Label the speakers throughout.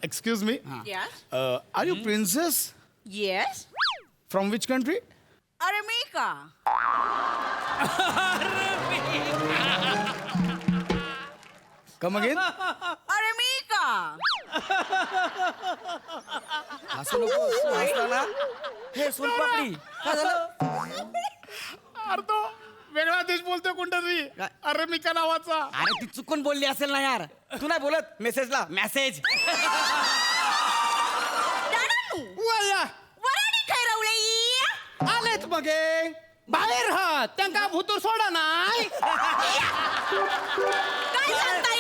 Speaker 1: Excuse me.
Speaker 2: Yes.
Speaker 1: Are you princess?
Speaker 2: Yes.
Speaker 1: From which country?
Speaker 2: Armika.
Speaker 1: Come again?
Speaker 2: Armika.
Speaker 3: हसू नको हसला ना हे सोनपापडी काय झालं
Speaker 1: अरे तो वेगळा देश बोलतोय कोणता तरी
Speaker 3: काय?
Speaker 1: अरेमिका नावाचा.
Speaker 3: अरे ती चुकून बोलली असेल ना यार तू नाही बोलत मेसेजला मेसेज
Speaker 2: दादानू.
Speaker 1: वया
Speaker 2: वराडी खैरवले.
Speaker 1: आलेच मगे बाहेर हा त्यांका भूतूर सोडा नाही
Speaker 2: काय सांगताय?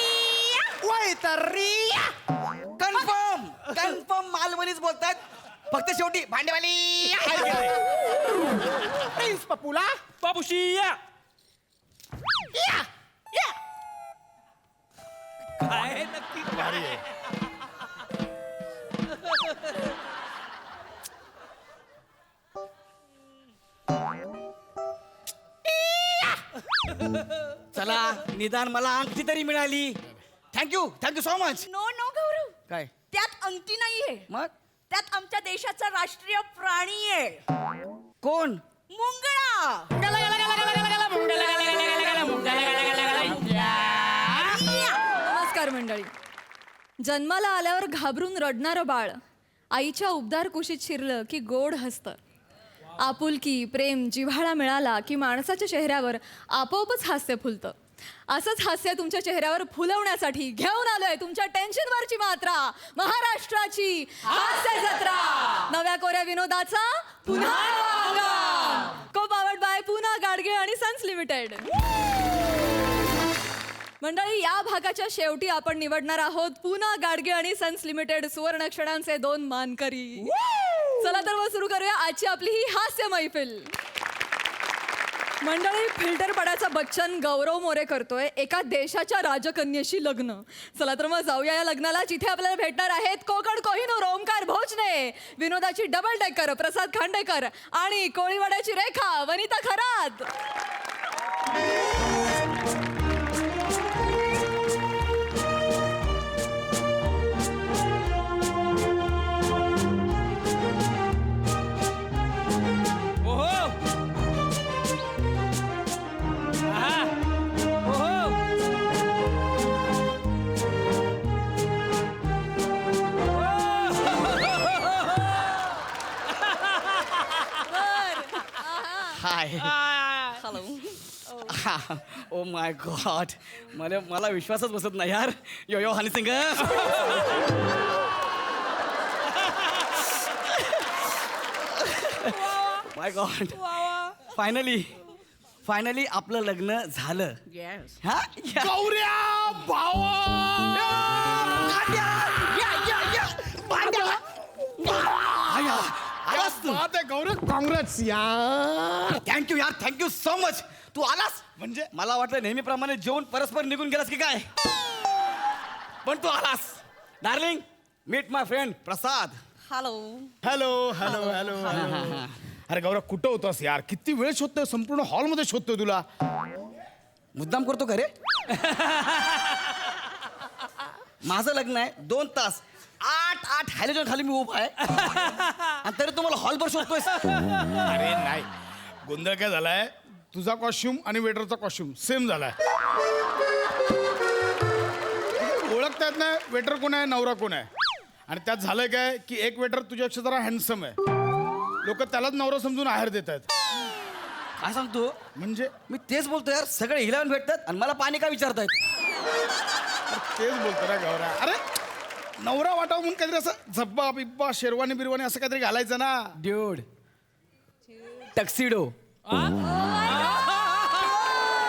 Speaker 1: वय तरी
Speaker 3: कन्फर्म कन्फर्म मालवणीच बोलतात फक्त शेवटी भांडेवाली
Speaker 1: प्लीज पपुला
Speaker 3: बाबूशी या काय नक्की
Speaker 1: भारी आहे.
Speaker 3: चला निदान मला अंगठी तरी मिळाली thank you so much
Speaker 2: no no Gaurav.
Speaker 3: काय
Speaker 2: त्यात अंगठी नाहीये.
Speaker 3: मग
Speaker 2: त्यात आमच्या देशाचा राष्ट्रीय प्राणी आहे.
Speaker 3: कोण
Speaker 2: मुंगळा.
Speaker 4: नमस्कार मंडळी. जन्माला आल्यावर घाबरून रडणारं बाळ आईच्या उबदार कुशीत शिरलं की गोड हसतं. आपुलकी प्रेम जिव्हाळा मिळाला की माणसाच्या चेहऱ्यावर आपोआपच हास्य फुलतं. असंच हास्य तुमच्या चेहऱ्यावर फुलवण्यासाठी घेऊन आलोय तुमच्या टेन्शनवरची मात्रा, महाराष्ट्राची हास्य जत्रा. नव्या कोऱ्या विनोदाचा पुन्हा को पावर्ड बाय पुना गाडगे आणि सन्स लिमिटेड. मंडळी, या भागाच्या शेवटी आपण निवडणार आहोत पुना गाडगे आणि सन्स लिमिटेड सुवर्ण क्षणांचे 2 मानकरी. चला तर मग सुरू करूया आजची आपली ही हास्य मैफिल. मंडळी, फिल्टर पडायचा बच्चन गौरव मोरे करतोय एका देशाच्या राजकन्येशी लग्न. चला तर मग जाऊया या लग्नाला, जिथे आपल्याला भेटणार आहेत कोकण कोहिनूर ओमकार भोजने, विनोदाची डबल डेकर प्रसाद खांडेकर आणि कोळीवाड्याची Rekha Vanita Kharat.
Speaker 3: Hi
Speaker 4: hello.
Speaker 3: Oh my God मला विश्वासच बसत नाही यार. Yo yo Honey Singh my God finally आपलं लग्न झालं.
Speaker 2: येस.
Speaker 3: हा
Speaker 1: गौऱ्या भावा बात आहे गौरव. काँग्रेस यार.
Speaker 3: Thank you so much. तू आलास
Speaker 1: म्हणजे
Speaker 3: मला वाटलं नेहमीप्रमाणे जेवण परस्पर निघून गेलास की काय, पण तू आलास. Darling, meet my friend Prasad.
Speaker 2: Hello.
Speaker 1: Hello hello hello hello. अरे गौरव कुठं होतास यार? किती वेळ शोधतोय, संपूर्ण हॉलमध्ये शोधतोय तुला.
Speaker 3: मुद्दाम करतो का रे? माझं लग्न आहे 2 तास 8 हॅलोजन खाली मी उभा आहे आणि तरी तुम्हाला हॉलभर शोधतोय.
Speaker 1: अरे नाही, गोंधळ काय झालाय, तुझा कॉस्ट्युम आणि वेटरचा कॉस्ट्युम सेम झालाय. ओळखता येत नाही वेटर कोण आहे नवरा कोण आहे. आणि त्यात झालंय काय की एक वेटर तुझ्यापेक्षा जरा हँडसम आहे, लोक त्यालाच नवरा समजून आहार देत आहेत.
Speaker 3: काय सांगतो?
Speaker 1: म्हणजे
Speaker 3: मी तेच बोलतो यार, सगळे हिलावून भेटतात आणि मला पाणी का विचारतायत?
Speaker 1: तेच बोलतो ना गौरा. अरे नवरा वाटावं म्हणून काहीतरी असं झब्बा बिब्बा शेरवानी बिरवानी असं काहीतरी घालायचं ना.
Speaker 3: Dude, tuxedo.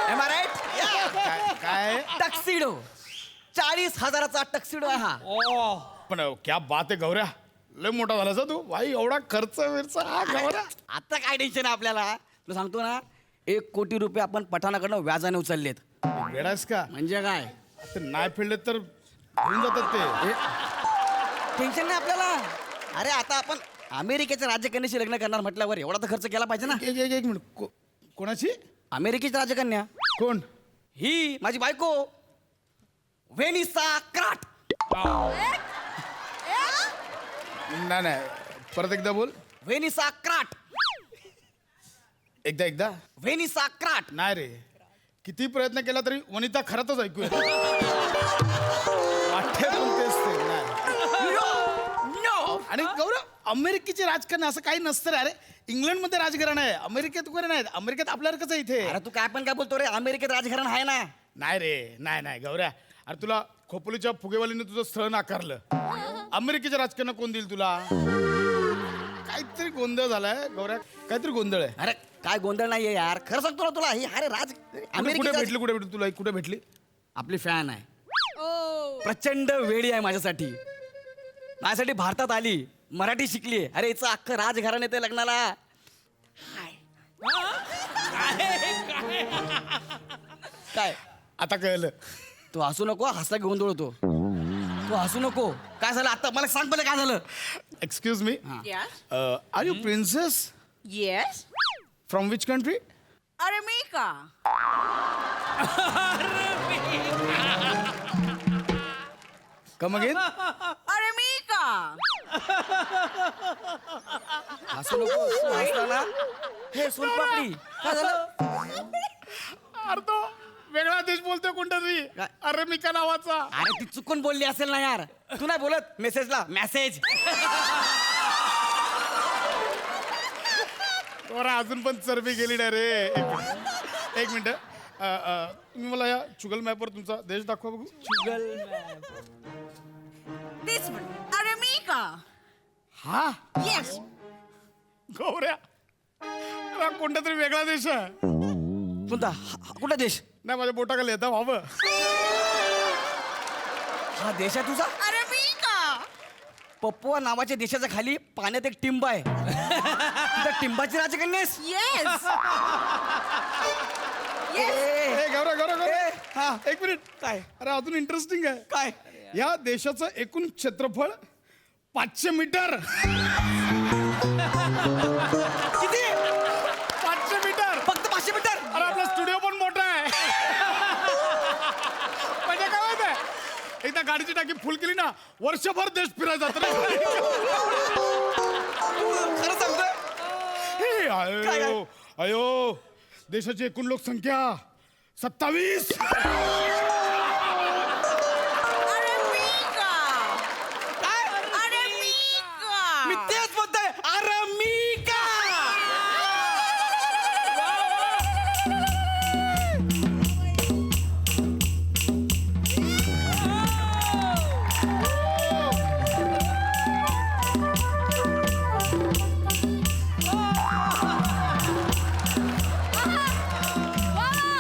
Speaker 3: Am I right?
Speaker 1: काय
Speaker 3: टक्सिडो 40,000चा टक्सिडो आहे हा.
Speaker 1: पण क्या बात आहे गौऱ्या, लय मोठा झालास तू भाई. एवढा खर्च विरचा हा गौऱ्या.
Speaker 3: आता काय टेन्शन आहे आपल्याला, तुला सांगतो ना, 1 कोटी रुपये आपण पठाणाकडनं व्याजाने उचललेत.
Speaker 1: वेडायस का?
Speaker 3: म्हणजे काय,
Speaker 1: ते नाही फेडले तर होऊन जातात ते.
Speaker 3: टेन्शन नाही आपल्याला. अरे आता आपण अमेरिकेच्या राजकन्याशी लग्न करणार म्हटल्यावर एवढा तर खर्च केला पाहिजे ना.
Speaker 1: एक मिनिट, कोणाची?
Speaker 3: अमेरिकेची राजकन्या
Speaker 1: कोण?
Speaker 3: ही माझी बायको व्हेनिसा क्राट.
Speaker 1: नाही नाही परत एकदा बोल.
Speaker 3: व्हेनिसा क्राट.
Speaker 1: एकदा
Speaker 3: व्हेनिसा क्राट.
Speaker 1: नाही रे किती प्रयत्न केला तरी वनिता खरातच ऐकू येत. वाटते पण तेच ते नाही.
Speaker 3: नो.
Speaker 1: आणि गौरव अमेरिकेचे राजकारण असं काही नसतं रे. अरे इंग्लंडमध्ये राजकारण आहे, अमेरिकेत वगैरे नाही. अमेरिकेत आपल्यासारखंच आहे इथे.
Speaker 3: अरे तू काय पण काय बोलतो रे, अमेरिकेत राजकारण आहे ना.
Speaker 1: नाही रे नाही गौऱ्या. अरे तुला खोपोलीच्या फुगेवालीने तुझं स्थळ नाकारलं. अमेरिकेच्या राजकारण कोण देईल तुला? काहीतरी गोंधळ झालाय गौऱ्या, काहीतरी गोंधळ आहे.
Speaker 3: अरे काय गोंधळ नाहीये यार, खरं सांगतो ना तुला. ही अरे
Speaker 1: कुठे
Speaker 3: अमेरिकेत
Speaker 1: भेटली तुला ही कुठे भेटली?
Speaker 3: आपली फॅन आहे, प्रचंड वेडी आहे माझ्यासाठी भारतात आली, मराठी शिकली. अरे हिचं अख्खं राजघराणं येते लग्नाला. काय
Speaker 1: आता कळलं.
Speaker 3: तू हसू नको, हसला की गोंधळ होतो. तू हसू नको. काय झालं आता मला सांग पहिले काय झालं.
Speaker 1: Excuse me,
Speaker 2: Yes.
Speaker 1: Are you princess
Speaker 2: Yes.
Speaker 1: From which country?
Speaker 2: Armika.
Speaker 1: Come again.
Speaker 2: Armika.
Speaker 3: हसू नको. तू हसला ना, हे सोनपापडी काय झालं.
Speaker 1: अरे तो वेगळा देश बोलतोय कोणता तरी.
Speaker 3: काय?
Speaker 1: अरे मिका नावाचा.
Speaker 3: अरे ती चुकून बोलली असेल ना यार. तू नाही बोलत मेसेजला मेसेज.
Speaker 1: बरं अजून पण चरबी गेली नाही रे. एक मिनिट तुम्ही मला या चुगल मॅपवर तुमचा देश दाखवा बघू.
Speaker 2: This one. Armika.
Speaker 1: हा
Speaker 2: Yes.
Speaker 1: गौऱ्या अरे हा कोणता तरी वेगळा देश आहे.
Speaker 3: कोणता कुठला देश.
Speaker 1: नाही माझ्या बोटाखाली येतं व्हावं.
Speaker 3: हा देश आहे तुझा.
Speaker 2: Armika.
Speaker 3: पप्पुआ नावाच्या देशाच्या खाली पाण्यात एक टिंब आहे. तुझ्या टिंबाची राजकन्यास.
Speaker 2: Yes. Yes.
Speaker 1: ए गौऱ्या गौऱ्या
Speaker 3: ए,
Speaker 1: हा एक मिनिट.
Speaker 3: काय
Speaker 1: अरे अजून इंटरेस्टिंग आहे.
Speaker 3: काय
Speaker 1: या देशाचं एकूण क्षेत्रफळ 500 मीटर.
Speaker 3: किती.
Speaker 1: 500 मीटर.
Speaker 3: फक्त 500 मीटर.
Speaker 1: अरे आपला स्टुडिओ पण मोठा आहे. म्हणजे काय माहित आहे, एकदा गाडीची टाकी फुल केली ना वर्षभर देश फिरायला जात रे.
Speaker 3: खरं सांगतोय.
Speaker 1: हे,
Speaker 3: काय?
Speaker 1: अयो अयो देशाची एकूण लोकसंख्या 27.
Speaker 2: Armika.
Speaker 3: काय
Speaker 2: Armika.
Speaker 3: मी तेच बोलतोय. अरे मी का.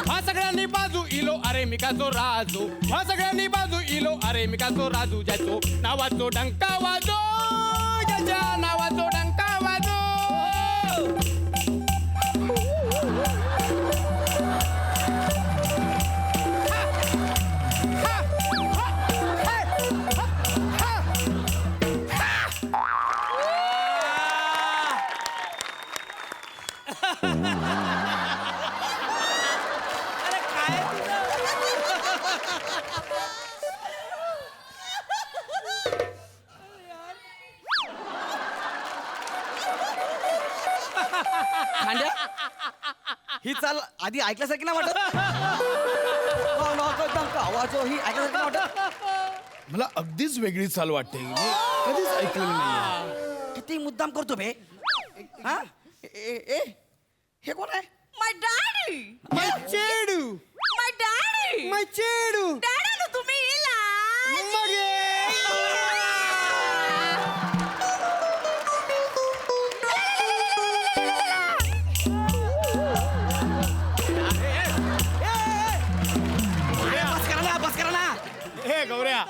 Speaker 5: हा सगळ्यांनी बाजू इलो अरे मिकाचो राजू. हा सगळ्यांनी बाजू इलो अरे मिकाचो राजू. ज्याचो नावाचो डंका वाजो, ज्याच्या नावाचो डंका वाजो.
Speaker 3: खांड्या ही चाल आधी ऐकल्यासारखी ना वाटत. हो, नको डंका वाजो ही ऐकल्यासारखी ना वाटत.
Speaker 1: मला अगदीच वेगळी चाल वाटते. मी कधीच ऐकलेली नाही.
Speaker 3: किती मुद्दाम करतो बे. हा ए हे कोण आहे.
Speaker 2: My daddy.
Speaker 5: चेडू
Speaker 2: My daddy.
Speaker 5: चेडू
Speaker 2: Daddy नो तुम्ही इला.
Speaker 3: बस करा ना, बस करा ना.
Speaker 1: हे गौऱ्या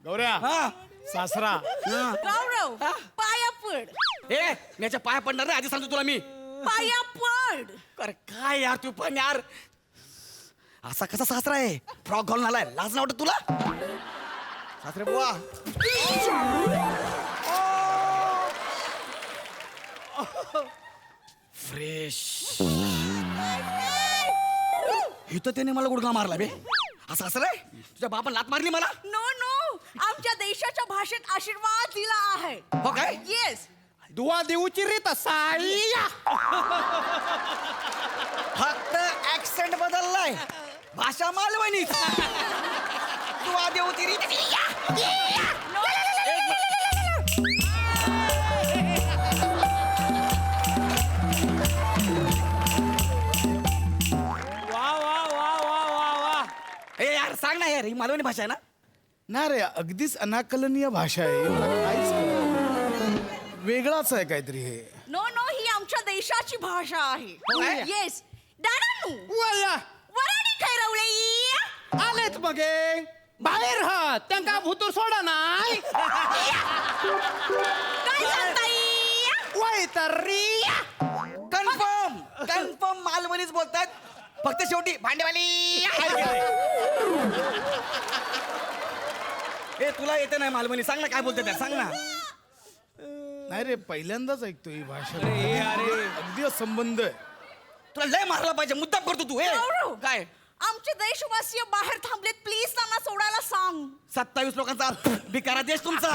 Speaker 1: गौऱ्या
Speaker 3: हा
Speaker 1: सासरा.
Speaker 2: गौरव. पाया पड.
Speaker 3: ए मी याच्या पाया पडणार नाही आधी सांगतो तुला मी.
Speaker 2: पाया पड.
Speaker 3: अरे काय यार तू पण यार. असा कसा सासरा आहे. फ्रॉक घालून आलाय. लाज नाही वाटत तुला. सासरे बुवा. फ्रेश. इथं त्याने मला गुडघा मारला बे. असा सासरा आहे. तुझ्या बापान लात मारली मला.
Speaker 2: No no. आमच्या देशात देशाच्या भाषेत आशीर्वाद दिला आहे.
Speaker 3: हो काय?
Speaker 2: येस.
Speaker 5: दुवा देऊची रीत साईया.
Speaker 3: फक्त ऍक्सेंट बदललाय, भाषा मालवणीच. तू आधी होती री.
Speaker 5: वा वा वा वा वा वा.
Speaker 3: ए यार सांग ना यार, ही मालवणी भाषा आहे ना?
Speaker 1: ना रे, अगदीच अनाकलनीय भाषा आहे. मला काहीच कळत नाही. वेगळाच आहे काहीतरी हे.
Speaker 2: नो नो, ही आमच्या देशाची भाषा
Speaker 3: हो काय?
Speaker 2: आहे. येस. दादांनो,
Speaker 5: वया
Speaker 2: वराडी खैरवले.
Speaker 5: आलेत मगे बाहेर हा त्यांका भुतूर सोडा नाही.
Speaker 2: काय सांगताय?
Speaker 5: वय तरी
Speaker 3: कन्फर्म कन्फर्म मालवणीच बोलतात. फक्त शेवटी भांडेवाली. ए तुला येते नाही मालवणी, सांग ना काय बोलते त्या, सांग ना.
Speaker 1: नाही रे, पहिल्यांदाच ऐकतो ही भाषा. अगदी संबंध आहे.
Speaker 3: तुला लय मारला पाहिजे, मुद्दाम करतो तू. ए
Speaker 2: गौरव.
Speaker 3: काय
Speaker 2: आमचे देशवासीय बाहेर थांबलेत, प्लीज त्यांना सोडायला सांग.
Speaker 3: 27 लोकांचा भिकारा देश तुमचा.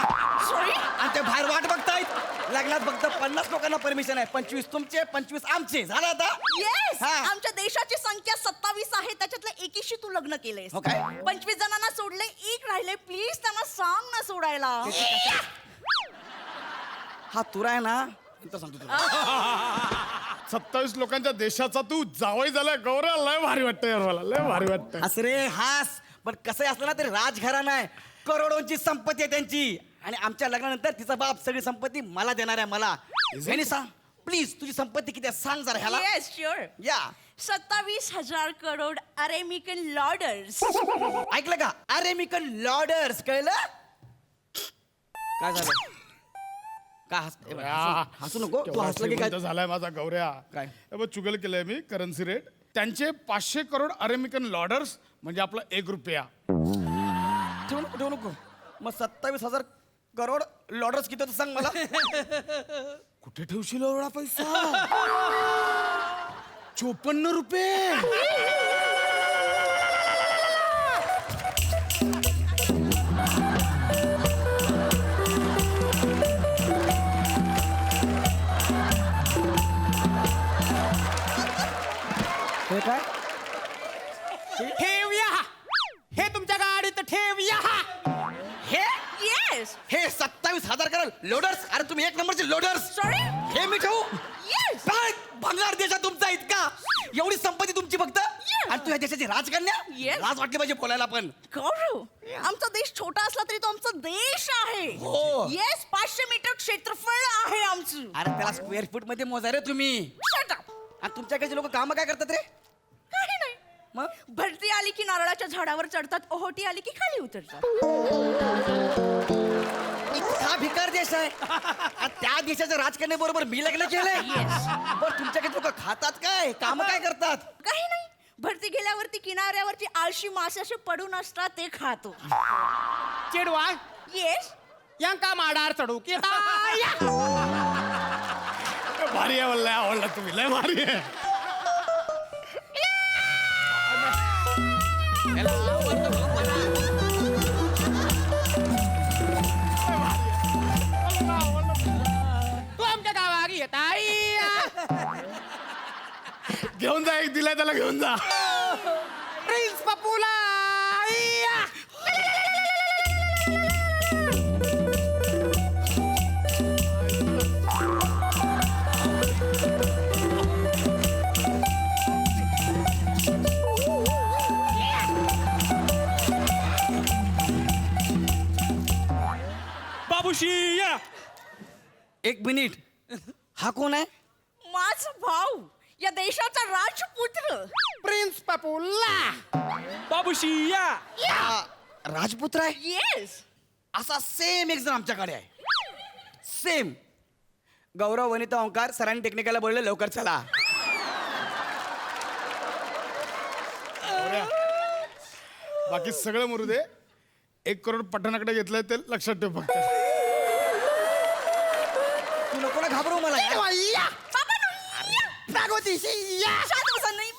Speaker 2: सॉरी.
Speaker 3: आणि ते बाहेर वाट बघतायत. लग्नात फक्त 50 लोकांना परमिशन आहे. 25 तुमचे, 25 आमचे. झालं आता?
Speaker 2: येस.
Speaker 3: हा.
Speaker 2: आमच्या देशाची संख्या 27 आहे, त्याच्यातल्या 21शी तू लग्न केलंयस.
Speaker 3: हो काय?
Speaker 2: 25 जणांना सोडले, एक राहिले. प्लीज त्यांना सांग ना सोडायला.
Speaker 3: हा तुरा आहे ना, नंतर सांगतो तुला.
Speaker 1: 27 लोकांच्या देशाचा तू जावई झालाय गौरव. लय भारी वाटतं यार, मला लय भारी वाटतं.
Speaker 3: हस रे हास. पण कसं असलं ना तरी राजघराणा आहे, करोडोंची संपत्ती आहे त्यांची. आणि आमच्या लग्नानंतर तिचा बाप सगळी संपत्ती मला देणार आहे. मला ह्यानी सांग प्लीज, तुझी संपत्ती किती आहे सांग जरा ह्याला.
Speaker 2: Yes sure.
Speaker 3: या
Speaker 2: 27,000 करोड अमेरिकन डॉलर्स.
Speaker 3: ऐकलं का? अमेरिकन लॉर्डर्स. कळलं काय झालं? काय हसू नको तू. हसलं की काय
Speaker 1: श्रीमंत झालाय माझा गौऱ्या.
Speaker 3: काय?
Speaker 1: हे बघ, चुगल केलंय मी करन्सी रेट. त्यांचे 500 करोड अमेरिकन डॉलर्स म्हणजे आपला 1 रुपया.
Speaker 3: ठेवू नको. मग 27,000 करोड लॉर्डर्स किती होतं सांग मला.
Speaker 1: कुठे ठेवशील एवढा पैसा? 54 रुपये.
Speaker 3: हे काय?
Speaker 5: ठेवया. हे तुमच्या गाडीत ठेवया.
Speaker 3: हे
Speaker 2: येस.
Speaker 3: हे 27,000 करोड लोडर्स. अरे तुम्ही 1 नंबरचे लोडर्स.
Speaker 2: सॉरी.
Speaker 3: हे मी ठेवू?
Speaker 2: येस.
Speaker 3: काय भंगार देश आहे तुमचा इतका? एवढी संपत्ती तुमची फक्त? आणि तू या देशाची राजकन्या?
Speaker 2: Yes.
Speaker 3: लाज वाटली पाहिजे बोलायला पण.
Speaker 2: गौरव, आमचा देश छोटा असला तरी तो आमचा देश आहे.
Speaker 3: हो.
Speaker 2: येस. 500 मीटर क्षेत्रफळ आहे आमचं.
Speaker 3: अरे त्याला स्क्वेअर फूट मध्ये मोजा रे तुम्ही.
Speaker 2: Shut up.
Speaker 3: आणि तुमच्याकडचे लोक काम काय करतात रे?
Speaker 2: काही नाही.
Speaker 3: मग
Speaker 2: भरती आली की नारळाच्या झाडावर चढतात, ओहोटी आली की खाली उतरतात.
Speaker 3: इतका भिकार देश आहे. आणि त्या देशाच्या राजकन्याबरोबर मी लग्न केलंय. बरं तुमच्याकडे लोक खातात काय, काम काय करतात?
Speaker 2: काही नाही. भरती गेल्यावरती किनाऱ्यावरची आळशी मासे असे पडून असतात ते खातो.
Speaker 5: चिडवा
Speaker 2: येस.
Speaker 5: यांका माडार चढू की ताया.
Speaker 1: भारी आहे, मला लय आवडला तुम्ही. लय भारी आहे.
Speaker 5: तू आमच्या गावात येत आई.
Speaker 1: घेऊन जा, एक दिलाय त्याला घेऊन जा.
Speaker 5: प्रिन्स पपूला.
Speaker 6: बाबूशी या.
Speaker 3: 1 मिनिट. हा कोण आहे?
Speaker 2: माझा भाऊ, या देशाचा राजपुत्र.
Speaker 5: प्रिन्स पपूला.
Speaker 6: बाबूशी या.
Speaker 3: हा राजपुत्र आहे.
Speaker 2: येस.
Speaker 3: असा सेम एक जण आमच्याकडे आहे. सेम. गौरव, वनिता, ओंकार सरांनी टेक्निकलला बोलले लवकर चला.
Speaker 1: गौऱ्या, बाकी सगळं मरू दे. 1 करोड पठाणाकडे घेतलंय ते लक्षात ठेव फक्त.
Speaker 3: तू नको ना घाबरू मला यार.
Speaker 2: बाबा नो.
Speaker 5: प्रागोतीशी या.
Speaker 2: शांत बसा नाही.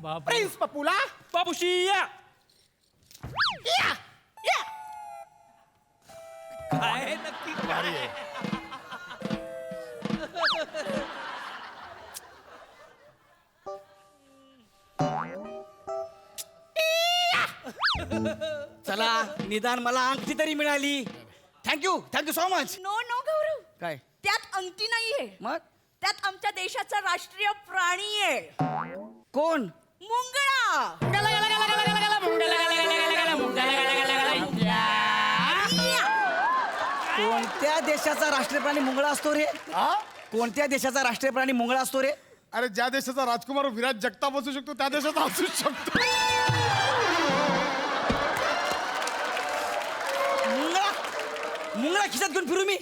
Speaker 5: प्रिन्स पपुला बाबूशी या
Speaker 3: काय नक्की
Speaker 1: भारी आहे.
Speaker 3: चला निदान मला अंगठी तरी मिळाली. Thank you so much.
Speaker 2: No no Gaurav,
Speaker 3: काय
Speaker 2: त्यात अंगठी नाहीये,
Speaker 3: मग
Speaker 2: त्यात आमच्या देशाचा राष्ट्रीय प्राणी आहे,
Speaker 3: कोण?
Speaker 2: मुंगळा.
Speaker 3: कोणत्या देशाचा राष्ट्रीय प्राणी मुंगळा असतो रे?
Speaker 1: हा?
Speaker 3: कोणत्या देशाचा राष्ट्रीय प्राणी मुंगळा असतो रे?
Speaker 1: अरे ज्या देशाचा राजकुमार विराट जगताप असू शकतो त्या देशाचा असूच शकतो.
Speaker 3: मुंगळा मुंगळा खिशात घेऊन फिरू मी?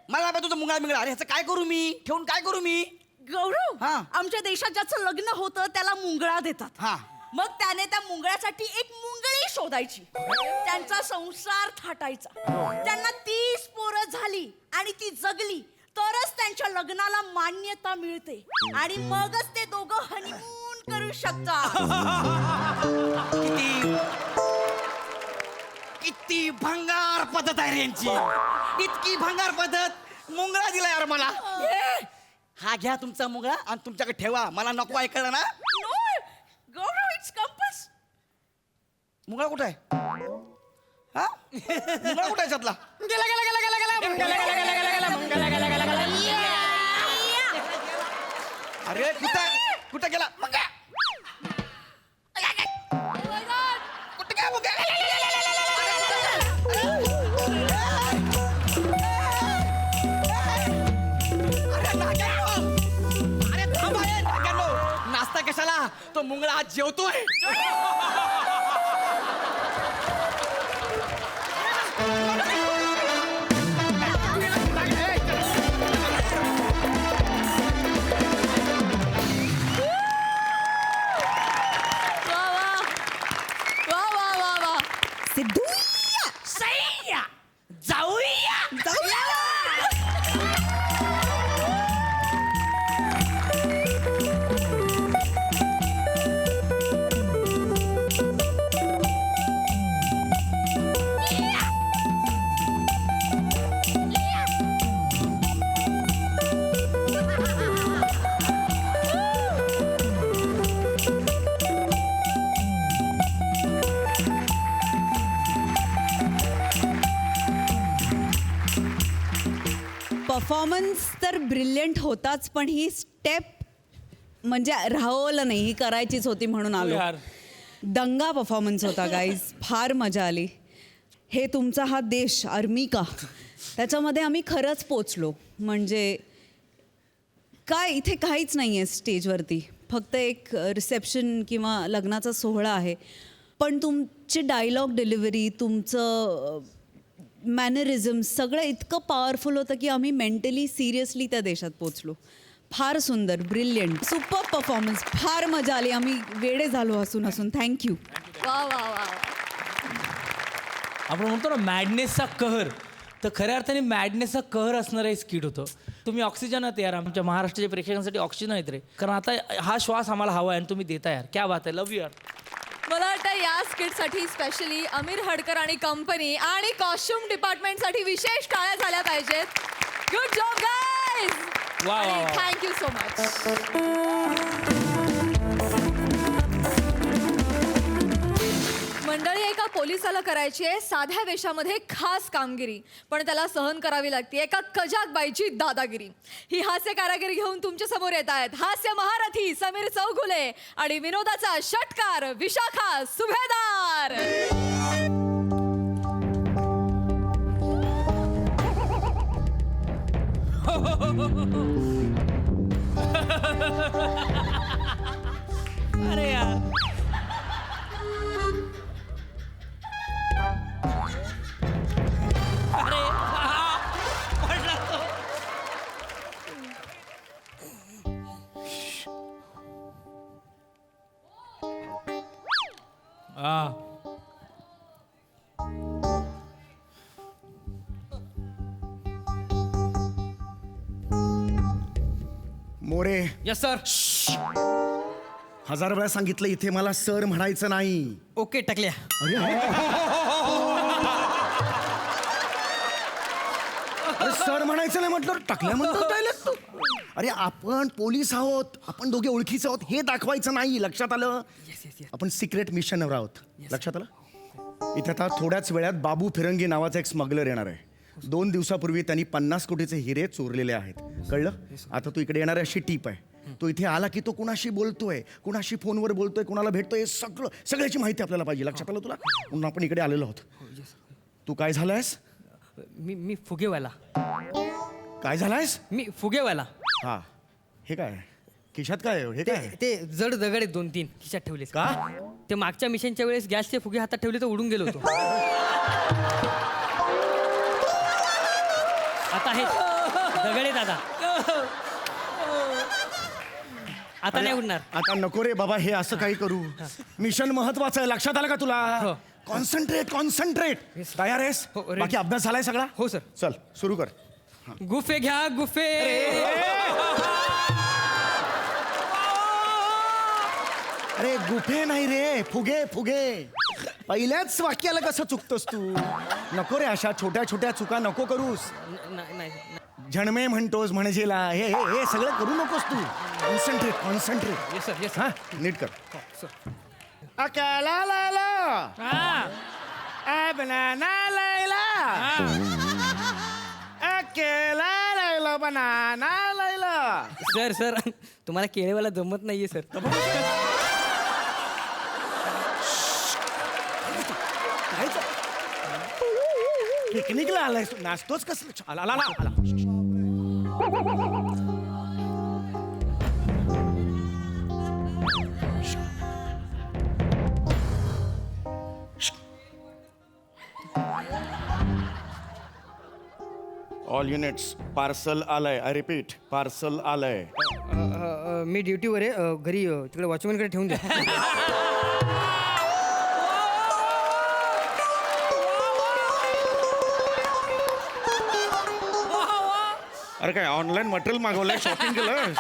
Speaker 3: मला तुझं मुंगळा मिळा. अरे ह्याचं काय करू मी? ठेवून काय करू मी?
Speaker 2: गौरव,
Speaker 3: हा.
Speaker 2: आमच्या देशात ज्याचं लग्न होतं त्याला मुंगळा देतात.
Speaker 3: हा.
Speaker 2: मग त्याने त्या मुंगळ्यासाठी एक मुंगळी शोधायची, त्यांचा संसार थाटायचा. त्यांना 30 पोरं झाली आणि ती जगली तरच त्यांच्या लग्नाला मान्यता मिळते आणि मगच ते दोघं हनीमून करू शकतात.
Speaker 3: किती भंगार पद्धत आहे रे यांची. इतकी भंगार पद्धत. मुंगळा दिला यार मला. हा घ्या तुमचा मुंगळा आणि तुमच्याकडे ठेवा. मला नको ऐकलं ना.
Speaker 2: No Gaurav, it's compass.
Speaker 3: मुंगळा कुठे आहे? हा मुंगळा कुठे आहे त्यातला? अरे कुठे गेला मुंगा? कुठे गेला मुंगा? अरे थांबा हे नाग्यांनो. नाश्ता कशाला? तो मुंगळा आज जेवतोय.
Speaker 6: परफॉर्मन्स तर ब्रिलियंट होताच, पण ही स्टेप म्हणजे राहवलं नाही, ही करायचीच होती म्हणून आलो.
Speaker 5: यार.
Speaker 6: दंगा परफॉर्मन्स होता गाईज, फार मजा आली. हे तुमचा हा देश अर्मिका, त्याच्यामध्ये आम्ही खरंच पोचलो. म्हणजे काय इथे काहीच नाही आहे स्टेजवरती, फक्त एक रिसेप्शन किंवा लग्नाचा सोहळा आहे. पण तुमची डायलॉग डिलिव्हरी, तुमचं मॅनरिझम सगळं इतकं पॉवरफुल होतं की आम्ही मेंटली सिरियसली त्या देशात पोचलो. फार सुंदर, ब्रिलियंट, सुपर परफॉर्मन्स, फार मजा आली. आम्ही वेडे झालो हसून हसून. थँक्यू.
Speaker 4: वा वा वा.
Speaker 5: आपण म्हणतो ना मॅडनेसचा कहर, तर खऱ्या अर्थाने मॅडनेसचा कहर असणारं हे स्किट होतं. तुम्ही ऑक्सिजन आहात यार, आमच्या महाराष्ट्राच्या प्रेक्षकांसाठी ऑक्सिजन आहेत रे. कारण आता हा श्वास आम्हाला हवा आहे आणि तुम्ही देता यार. क्या बात आहे, लव्ह यू यार.
Speaker 4: मला वाटतं या स्किटसाठी स्पेशली अमीर हडकर आणि कंपनी आणि कॉस्ट्युम डिपार्टमेंटसाठी विशेष टाळ्या झाल्या पाहिजेत. Good job guys.
Speaker 5: वा, वा, वा.
Speaker 4: Thank you so much. मंडळी, एका पोलिसाला करायची आहे साध्या वेशामध्ये खास कामगिरी, पण त्याला सहन करावी लागते एका कजाक बाईची दादागिरी. ही हास्य कारागिरी घेऊन तुमच्या समोर येत आहेत हास्य महारथी समीर चौगुले आणि विनोदाचा षटकार विशाखा सुभेदार.
Speaker 5: अरे यार. अरे पडला तो.
Speaker 1: More,
Speaker 5: yes sir.
Speaker 7: 1000 वेळा सांगितलं इथे मला सर म्हणायचं नाही.
Speaker 5: ओके टकल्या.
Speaker 7: अरे सर म्हणायचं नाही म्हटलं टाकल्या म्हणतो डायलॉग तू. अरे आपण पोलीस आहोत, आपण दोघे ओळखीचे आहोत हे दाखवायचं नाही. लक्षात आलं? आपण सिक्रेट मिशनवर आहोत. लक्षात आलं? इथे आता थोड्याच वेळात बाबू फिरंगी नावाचा एक स्मगलर येणार आहे. 2 दिवसापूर्वी त्यांनी 50 कोटीचे हिरे चोरलेले आहेत. कळलं? आता तू इकडे येणारी अशी टीप आहे. तो इथे आला की तो कुणाशी बोलतोय, कुणाशी फोनवर बोलतोय, कुणाला भेटतोय, सगळ्याची माहिती आपल्याला पाहिजे. लक्षात आलं तुला? म्हणून आपण इकडे आलेलो आहोत. तू काय झालायस?
Speaker 5: मी फुगेवाला.
Speaker 7: काय झालायस?
Speaker 5: मी फुगेवाला.
Speaker 7: हा. हे काय खिशात काय हे काय?
Speaker 5: ते जड दगड आहेत 2-3 खिशात ठेवले.
Speaker 7: का?
Speaker 5: ते मागच्या मिशनच्या वेळेस गॅसचे फुगे हातात ठेवले तर उडून गेलो होतो. आता हे दगड आहे दादा. आता नाही उडणार.
Speaker 7: आता नको रे बाबा हे असं काही करू. मिशन महत्वाचं आहे. लक्षात आलं का तुला?
Speaker 5: हो.
Speaker 7: कॉन्सन्ट्रेट. तयार आहेस?
Speaker 5: हो, ready.
Speaker 7: बाकी अभ्यास झालाय सगळा?
Speaker 5: हो सर.
Speaker 7: चल सुरू कर.
Speaker 5: गुफे घ्या गुफे.
Speaker 7: अरे गुफे नाही रे, फुगे. पहिल्याच वाक्याला कसं चुकतोस तू? नको रे, अशा छोट्या छोट्या चुका नको करूस.
Speaker 5: नाही.
Speaker 7: झणमे म्हणतोस म्हणजेला हे सगळं करू नकोस तू. कॉन्सन्ट्रेट.
Speaker 5: Yes sir.
Speaker 7: हा नीट कर.
Speaker 5: सर.
Speaker 1: अकेला लैला बनाना लैला अकेला लैला बनाना लैला.
Speaker 5: सर तुम्हाला केळेवाला जमत नाहीये सर.
Speaker 7: पिकनिकला आलाय नाचतोच कसं? आला. ऑल युनिट्स पार्सल आलंय. आय रिपीट पार्सल आलंय.
Speaker 5: मी ड्युटीवर आहे. घरी तिकडे वॉचमॅनकडे ठेवून द्या.
Speaker 1: अरे काय ऑनलाईन मटेरियल मागवलंय, शॉपिंग केलंय?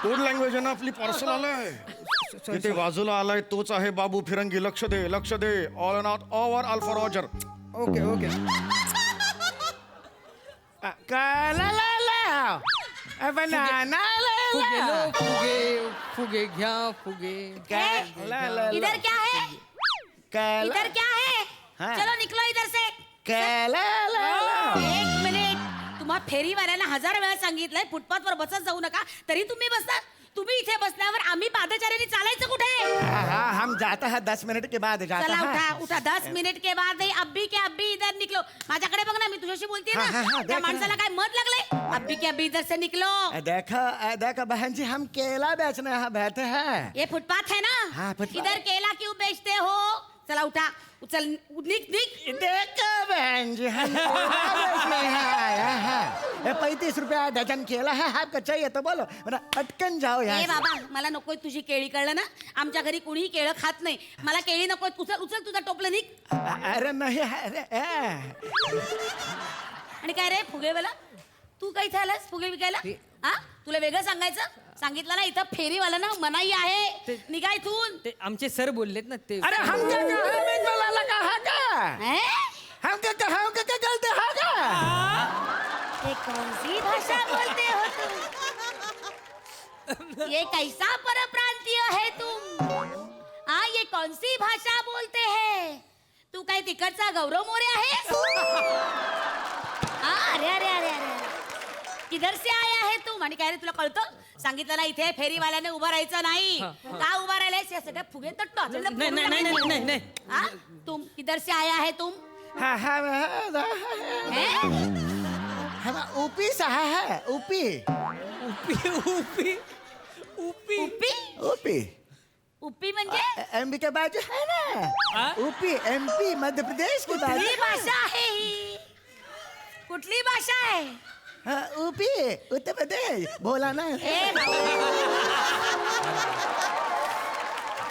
Speaker 1: कोड लँग्वेज आहे ना आपली. पार्सल आलंय. तिथे बाजूला आलाय तोच आहे बाबू फिरंगी. लक्ष दे. All not over alpha roger.
Speaker 5: Okay. फुगे घ्या फुगे.
Speaker 2: इधर क्या है? इधर क्या है? चलो निकलो इधर से. एक मिनिट. तुम्हा फेरीवाल्याला 1000 वेळा सांगितलंय फुटपाथवर बसत जाऊ नका, तरी तुम्ही बसता. तुम्ही इथे बसल्यावर आम्ही पादचाऱ्यांनी चालायचं कुठे?
Speaker 7: हम जाता है 10 मिनट के बाद.
Speaker 2: चला उठा 10 मिनिट के बाद अब्बी के अब्बी इधर निकलो. माझ्याकडे बघ ना, मी तुझ्याशी बोलते ना. त्या माणसाला काय मत लागले? अब्बी के अब्बी इधर से निकलो.
Speaker 7: देखो बहन जी हम केला बेचने यहाँ बैठे हैं.
Speaker 2: ये फुटपाथ है ना?
Speaker 7: हाँ, फुटपाथ.
Speaker 2: इधर केला क्यों बेचते हो? चला उठा. चल निक.
Speaker 7: देखो बहन जी हम केला बेचने आए हैं. 35 रुपया डजन केला है. आपको चाहिए तो बोलो, अटकन जाओ
Speaker 2: ए
Speaker 7: यहाँ.
Speaker 2: बाबा, मला नकोय तुझी केळी, कळलं ना? आमच्या घरी कुणीही केळं खात नाही. मला केळी नकोय. उचल तुझा टोपलं निघ.
Speaker 7: अरे नाही अरे
Speaker 2: आणि काय रे फुगेवाला, तू काय इथे आलास फुगे विकायला? हा, तुला वेगळं सांगितलं ना, इथं फेरीवाला ना मनाई आहे. निघा इथून.
Speaker 5: ते आमचे सर बोललेत ना ते.
Speaker 7: अरे हम क्या कहा का?
Speaker 2: हैं?
Speaker 7: हम क्या गलते हा का?
Speaker 2: ये कौन सी भाषा बोलते हो तुम? ये कैसा परप्रांतीय है तुम? हाँ, ये कौन सी भाषा बोलते हैं? तू काय तिकडचा गौरव मोरे आहेस? हाँ, अरे किधर से आया है तुम? आणि काय रे, तुला कळतं? सांगितलं ना इथे फेरीवाल्याने उभं राहायचं नाही. का उभा राहिलेस? या सगळ्या फुगे तट्टो.
Speaker 5: नाही.
Speaker 2: हाँ, तुम किधर से आया है तुम?
Speaker 7: हम ऊपी से है. ऊपी.
Speaker 2: उप्पी म्हणजे
Speaker 7: एमपी के बाजू है ना. ऊपी एमपी मध्य प्रदेश की बाजू.
Speaker 2: कुठली भाषा आहे ही? कुठली भाषा आहे?
Speaker 7: ऊपी उत्तर प्रदेश. बोला ना.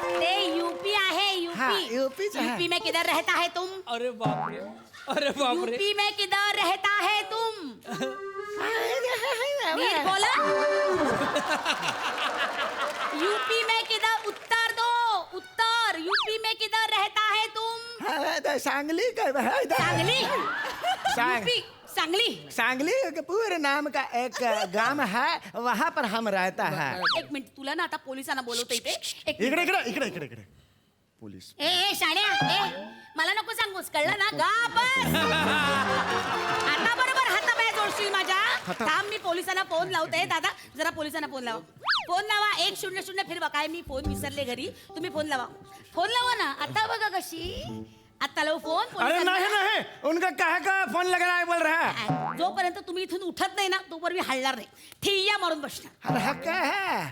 Speaker 2: ते यूपी आहे.
Speaker 7: हाँ, यूपी से है.
Speaker 2: यूपी में किधर रहता है तुम?
Speaker 5: अरे बापरे.
Speaker 2: यूपी में किधर रहता है तुम? नीट बोला. यूपी में किधर?
Speaker 7: काय सांगली काय
Speaker 2: सांगली
Speaker 7: सांग
Speaker 2: UP, सांगली.
Speaker 7: सांगली पूरे नाम का एक गांव है वहां पर हम रहता है.
Speaker 2: एक मिनिट तुला ना आता पोलिसांना बोलवते इथे एक
Speaker 7: इकडे
Speaker 2: मिनिट.
Speaker 7: इकडे इकडे इकडे इकडे पोलीस.
Speaker 2: ए शाण्या मला नको सांगूस कळलं ना गा बस आता बरोबर हातापाय जोडशील माझ्या थांब मी पोलिसांना फोन लावते दादा जरा पोलिसांना फोन लावा 100 फिरवा काय मी फोन विसरले घरी तुम्ही फोन लावा ना आता बघा कशी आता लावू फोन
Speaker 7: अरे
Speaker 2: पोलिसांना.
Speaker 7: नहीं नहीं उनका कहे का फोन लग रहा है बोल रहा है.
Speaker 2: जोपर्यंत तुम्ही इथून उठत नाही ना तोपर्यंत मी हलणार नाही ठिय्या मारून बसणार
Speaker 7: अरे हा काय है.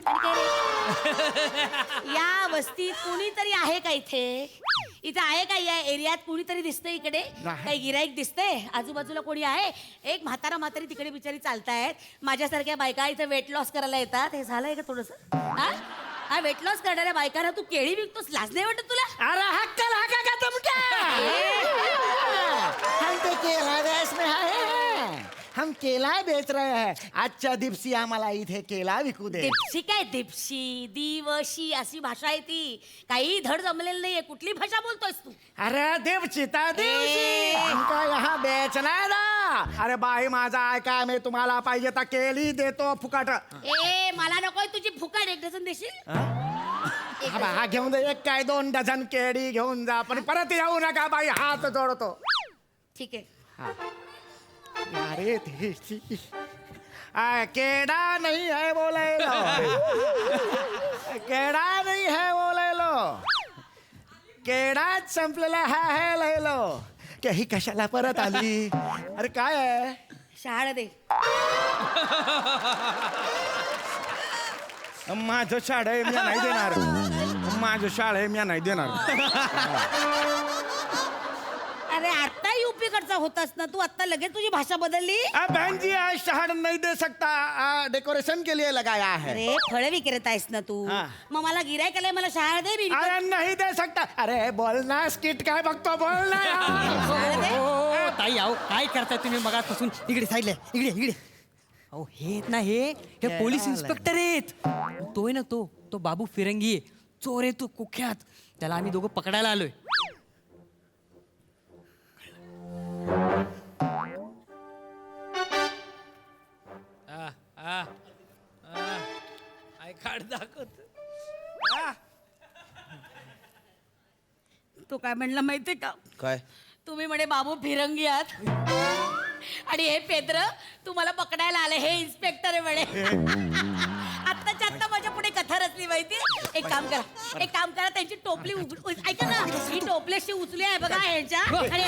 Speaker 2: या वस्तीत कोणीतरी आहे का इथे आहे का या एरियात कोणीतरी दिसतंय इकडे
Speaker 7: नाही.
Speaker 2: काही गिराईक दिसतंय आजूबाजूला कोणी आहे एक म्हातारी तिकडे बिचारी चालतायत माझ्यासारख्या बायका इथे वेट लॉस करायला येतात हे झालंय का थोडस हा वेट लॉस करणाऱ्या बायकांना तू केळी विकतोस लाज नाही वाटत तुला
Speaker 7: अरे हक्कल हका का तुमका हम तो केला बेच में है हम केला बेच रहे हैं आजच्या दिवशी आम्हाला इथे केला विकू दे.
Speaker 2: दिपशी काय दिपशी दिवशी अशी भाषा आहे ती काही धड जमलेलं नाहीये कुठली भाषा बोलतोयस तू
Speaker 7: अरे देवचिता दिवशी हमका यहाँ बेचना है ना. अरे बाई माझा ऐका मी तुम्हाला पाहिजे तर केली देतो फुकट.
Speaker 2: ए मला नकोय तुझी फुकट 1 डझन देशील
Speaker 7: हा घेऊन दे 1 काय 2 डझन केळी घेऊन जा पण परत येऊ नका बाई हात जोडतो.
Speaker 2: ठीक आहे
Speaker 7: अरे देशी केड़ा नहीं है बोले लो केड़ा नहीं है बोले लो केडाच संपलेला है लय लो के ही कशाला परत आली. अरे काय आहे
Speaker 2: शहाळ दे
Speaker 7: माझं शाळ आहे मी नाही देणार. माझं शाळ आहे मी नाही देणार.
Speaker 2: अरे आता युपी कडचा होतास ना तू आता लगेच तुझी भाषा बदलली
Speaker 7: बहन जी आज शहर नहीं दे सकता डेकोरेशन के लिए लगाया है.
Speaker 2: अरे फळ विक्रेता आहेस ना तू
Speaker 7: हा.
Speaker 2: मग मला गिरायक आलंय मला शहाळ दे मी
Speaker 7: अरे नहीं दे सकता. अरे बोल ना स्किट काय बघतो बोल ना
Speaker 2: शहाळ दे.
Speaker 3: ओ ताई आहो काय करताय तुम्ही मगापासून इकडे साईडला इकडे अहो हे आहेत ना हे पोलीस इन्स्पेक्टर आहेत तो आहे ना तो बाबू फिरंगी आहे चोर आहे तो कुख्यात त्याला आम्ही दोघं पकडायला आलोय.
Speaker 5: आय कार्ड दाखवत
Speaker 2: तो काय म्हणला माहितीये का
Speaker 7: काय
Speaker 2: तुम्ही म्हणे बाबू फिरंगी आहात आणि हे पेद्र तुम्हाला पकडायला आले हे इन्स्पेक्टर आहे म्हणे आत्ताच्या आत्ता माझ्या पुढे कथा रचली माहिती एक काम करा त्यांची टोपली ऐका ना ही टोपली अशी उचली आहे बघा ह्यांच्या आणि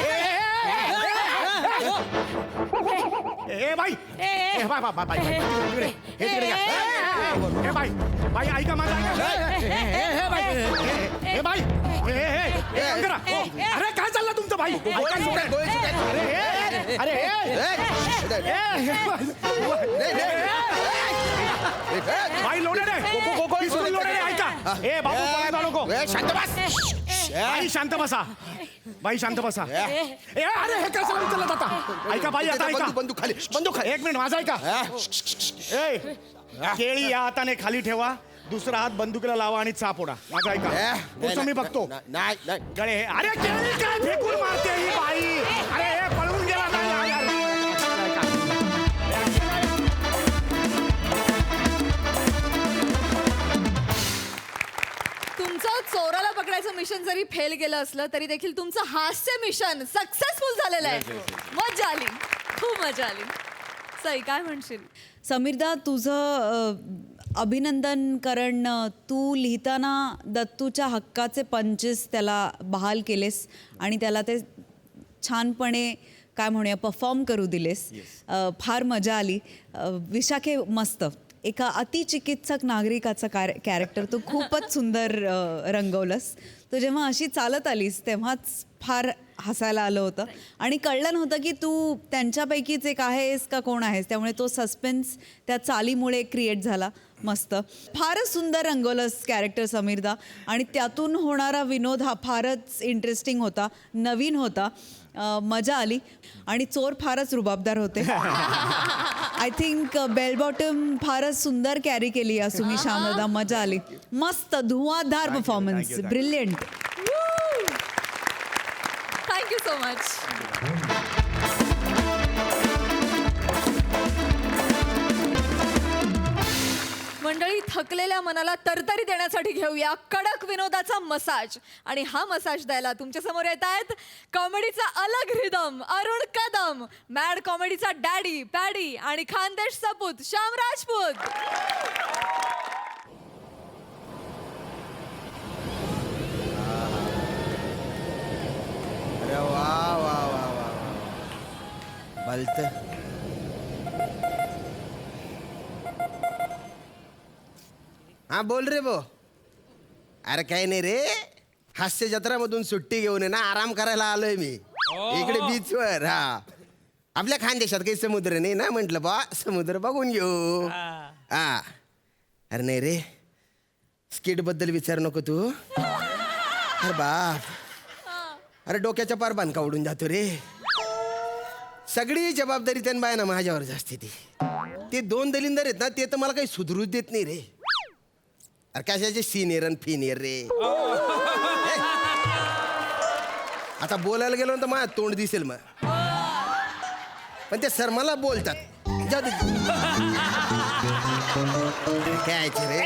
Speaker 7: ए बाई ए बाई बाई बाई हे तिकडे घ्या. ए बाई बाई ऐका माझं ऐका. ए बाई ए बाई ए काम करा. अरे काय चाललं तुमचं बाई ऐका सुटे. बाई लोडे लोडे ऐका. ए बाबू पळायला नको. बाई शांत बसा बाई शांत बसा. ए अरे हे कसं उचललं जाता. ऐका बाई आता ऐका
Speaker 8: बंदूक खाली
Speaker 7: 1 मिनिट माझा ऐका. ए केळी या हाताने खाली ठेवा दुसरा हात बंदुकीला लावा आणि चाप ओढा. माझा ऐका पुढचं मी बघतो.
Speaker 8: नाही
Speaker 7: गळे हे अरे केळी काय फेकून मारते ही बाई. अरे हे पळून गेला नाही.
Speaker 4: तुमचं चोराला पकडायचं मिशन जरी फेल गेलं असलं तरी देखील तुमचं हास्य मिशन सक्सेसफुल झालेलं आहे. मजा आली खूप मजा आली. सई काय म्हणशील.
Speaker 6: समीरदा तुझं अभिनंदन कारण तू लिहिताना दत्तूच्या हक्काचे पंचेस त्याला बहाल केलेस आणि त्याला ते छानपणे काय म्हणूया परफॉर्म करू दिलेस. फार मजा आली. विशाखे मस्त एका अतिचिकित्सक नागरिकाचं कॅरेक्टर तू खूपच सुंदर रंगवलंस. तू जेव्हा अशी चालत आलीस तेव्हाच फार हसायला आलं होतं आणि कळलं नव्हतं की तू त्यांच्यापैकीच एक आहेस का कोण आहेस. त्यामुळे तो सस्पेन्स त्या चालीमुळे क्रिएट झाला. मस्त फारच सुंदर रंगवलंस कॅरेक्टर समीरदा आणि त्यातून होणारा विनोद हा फारच इंटरेस्टिंग होता नवीन होता. मजा आली आणि चोर फारच रुबाबदार होते. आय थिंक बेल बॉटम फारच सुंदर कॅरी केली असुमी श्यामदा. मजा आली. मस्त धुवाधार performance brilliant.
Speaker 4: Thank you so much. मंडळी, थकलेल्या मनाला तरतरी देण्यासाठी घेऊया कडक विनोदाचा मसाज. आणि हा मसाज द्यायला तुमच्या समोर येत आहेत कॉमेडीचा अलग रिदम अरुण कदम, मॅड कॉमेडीचा डॅडी पॅडी आणि खानदेश सपूत श्याम राजपूत.
Speaker 8: अरे वा वा वा वा भलत. हा बोल रे बो. अरे काही नाही रे, हास्य जत्रामधून सुट्टी घेऊन आहे ना, आराम करायला आलोय मी इकडे बीचवर. हा, आपल्या खानदेशात काही समुद्र नाही ना, म्हटलं बा समुद्र बघून घेऊ. हा, अरे नाही रे, स्किट बद्दल विचार नको तू. अरे बाप, अरे डोक्याच्या पार बांधका उडून जातो रे. सगळी जबाबदारी त्यांना बाय ना माझ्यावर असते. ते 2 दलिंदर आहेत ना, ते तर मला काही सुधरूच देत नाही रे. अरे कशाचे सिनियर आणि फिनियर रे. आता बोलायला गेलो तर माझ्या तोंड दिसेल मग, पण ते सर मला बोलतात. जाऊ दे. काय रे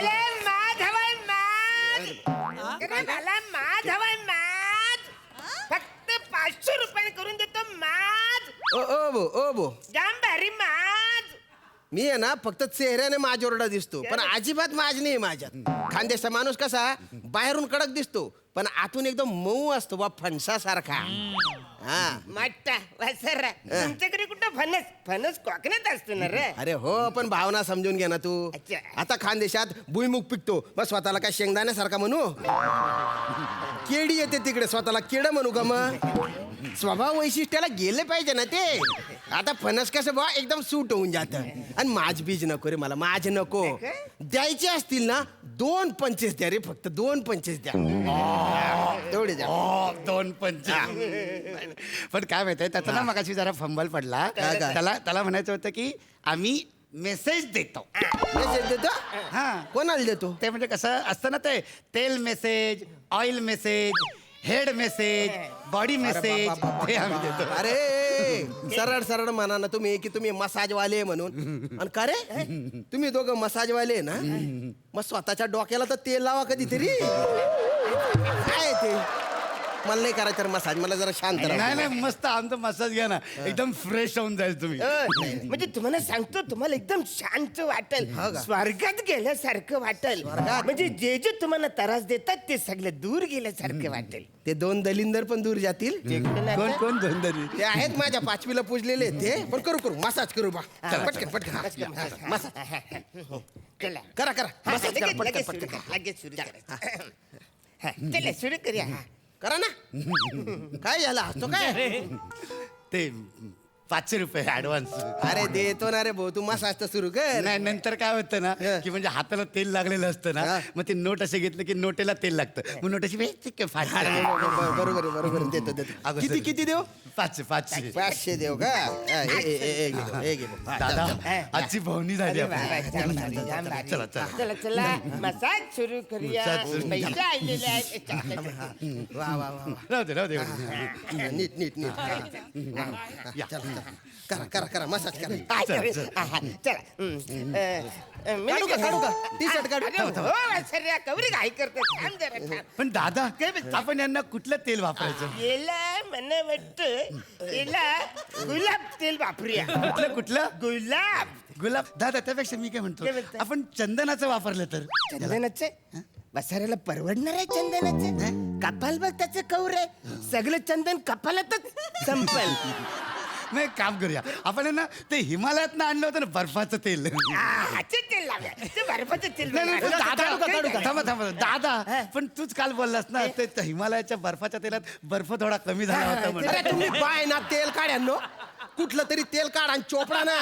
Speaker 9: फक्त 500 रुपये करून देतो माज.
Speaker 8: ओ बो
Speaker 9: जाम भारी माज.
Speaker 8: मी आहे ना फक्त चेहऱ्याने माझ्यावरडा दिसतो, पण अजिबात माज नाही माझ्यात. खानदेशचा माणूस कसा बाहेरून कडक दिसतो, पण आतून एकदम मऊ असतो बा, फणसासारखा. हा,
Speaker 9: माट्टा वासर तुमच्याकडे कुठं फणस फणस कोकणात असतो ना रे.
Speaker 8: अरे हो, पण भावना समजून घे ना तू.
Speaker 9: अच्छा.
Speaker 8: आता खानदेशात भुईमुग पिकतो, मग स्वतःला काय शेंगदाण्यासारखा म्हणू? केडी येते तिकडे, स्वतःला केड म्हणू का मग? स्वभाव वैशिष्ट्याला गेले पाहिजे ना ते. आता फणस कसं बा एकदम सूट होऊन जात. आणि माझ बीज नको रे मला, माझ नको. द्यायचे असतील ना 2 पंचेस द्या रे, फक्त 2 पंचेस द्या. तेवढे द्या.
Speaker 1: 2 पंच. पण काय माहितीये, त्याचा ना मगाशी जरा फंबल पडला.
Speaker 8: काय?
Speaker 1: त्याला म्हणायचं होतं की आम्ही मेसेज देतो.
Speaker 8: मेसेज देतो?
Speaker 1: हा,
Speaker 8: कोणाला देतो?
Speaker 1: ते म्हणजे कसं असतं ना, ते तेल message, oil message, head message, body message, ते आम्ही देतो.
Speaker 8: अरे सरळ सरळ म्हणा ना तुम्ही की तुम्ही मसाजवाले म्हणून. आणि का रे, तुम्ही दोघं मसाजवाले ना, मग स्वतःच्या डोक्याला तर तेल लावा कधीतरी. काय ते मला नाही करायचं रे मसाज, मला जरा शांत राहा.
Speaker 1: नाही नाही, मस्त आमचा मसाज घ्या ना, एकदम फ्रेश होऊन जाईल तुम्ही.
Speaker 9: म्हणजे तुम्हाला सांगतो, तुम्हाला एकदम शांत वाटेल, स्वर्गात गेल्यासारखं वाटेल. म्हणजे जे जे तुम्हाला त्रास देतात ते सगळं दूर गेल्यासारखं वाटेल.
Speaker 8: ते 2 दलिंदर पण दूर जातील.
Speaker 1: कोण कोण धंदरी?
Speaker 8: ते आहेत माझ्या 5वीला पुजलेले ते. पण करू मसाज करू बा. चल, पटकन पटकन मसाज
Speaker 9: चला
Speaker 8: करा करा. मसाज करा पटकन
Speaker 9: लगेच
Speaker 8: पटकन.
Speaker 9: लगेच सुरू करा. चला सुरू करूया.
Speaker 8: करा ना. काय झालं, हसतो काय?
Speaker 1: ते 500 रुपये ऍडव्हान्स.
Speaker 8: अरे देतो ना रे भाऊ, तू मसाज तर सुरू कर.
Speaker 1: नाही, नंतर काय होतं ना, की म्हणजे हाताला तेल लागलेलं असतं ना, मग ते नोट असे घेतलं की नोटेला तेल लागतं, मग नोटाची
Speaker 8: बरोबर देतो. किती देऊ?
Speaker 1: 500.
Speaker 8: 500 देऊ का? हे घे.
Speaker 1: दादा, आजची भावनी झाली
Speaker 9: अरे वा,
Speaker 1: आपली.
Speaker 9: जाम भारी, जाम भारी.
Speaker 1: चला, चला.
Speaker 9: चला चला मसाज सुरू करूया.
Speaker 1: मसाज सुरू.
Speaker 9: पैसे आलेले आहेत.
Speaker 8: वा
Speaker 1: राहू दे.
Speaker 8: नीट करा मसाज करा.
Speaker 9: चला
Speaker 8: काढू का? टी-शर्ट काढू?
Speaker 9: कवरी घाई करतो. थांब जरा, थांब.
Speaker 1: पण दादा, आपण यांना कुठलं तेल वापरायचं?
Speaker 9: याला मला वाटतं याला गुलाब तेल वापरूया.
Speaker 1: कुठलं? गुलाब. दादा, त्यापेक्षा मी काय म्हणतो,
Speaker 9: काय म्हणताय?
Speaker 1: आपण चंदनाचं वापरलं तर?
Speaker 9: चंदनाचं बसाऱ्याला परवडणार आहे चंदनाचं? कपाल बघ त्याचं कौर आहे, सगळं चंदन कपालातच संपल.
Speaker 1: नाही, काम करूया आपण ना, ते हिमालयात आणलं होतं ना बर्फाचं तेल.
Speaker 9: ते तेल लावूया, ते बर्फाचं तेल
Speaker 1: नाही, नाही,
Speaker 9: लावूया.
Speaker 1: दादा, थांबा. दादा, पण तूच काल बोललास ना, ते हिमालयाच्या बर्फाच्या तेलात बर्फ थोडा कमी झाला होता म्हणून.
Speaker 8: अरे तुम्ही बाय ना तेल काढ्या, कुठलं तरी तेल काढ आणि चोपडा ना.